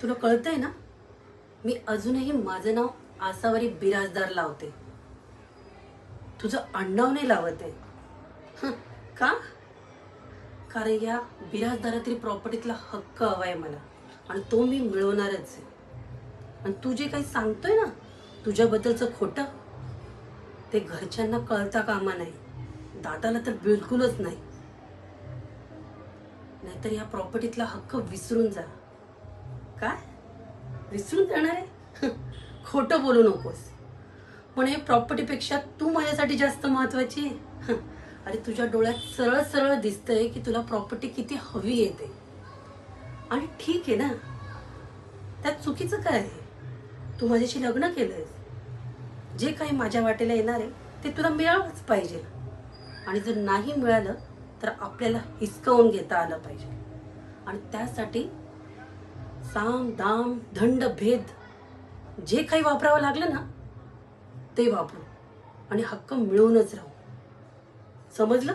तुला कळतंय ना, मी अजूनही माझं नाव आसावरी बिराजदार लावते, तुझं आडनाव नाही लावत आहे. का? कारण या बिराजदारातील प्रॉपर्टीतला हक्क हवाय मला, आणि तो मी मिळवणारच आहे. आणि तू जे काही सांगतोय ना तुझ्याबद्दलचं खोटं, ते घरच्यांना कळता कामा नाही, दादाला तर बिलकुलच नाही. नाहीतर या प्रॉपर्टीतला हक्क विसरून जा. काय विसरून जाणार आहे? खोटं बोलू नकोस. पण हे प्रॉपर्टीपेक्षा तू माझ्यासाठी जास्त महत्वाची आहे. अरे तुझ्या डोळ्यात सरळ सरळ दिसतंय की तुला प्रॉपर्टी किती हवी येते. आणि ठीक आहे ना, त्यात चुकीचं काय आहे? तू माझ्याशी लग्न केलंयस, जे काही माझ्या वाटेला येणार आहे ते तुला मिळालंच पाहिजे. आणि जर नाही मिळालं तर आपल्याला हिसकावून घेता आलं पाहिजे. आणि त्यासाठी साम दाम दंड भेद जे काही वापरावं लागलं ना ते वापरू, आणि हक्क मिळवूनच राहू. समजलं?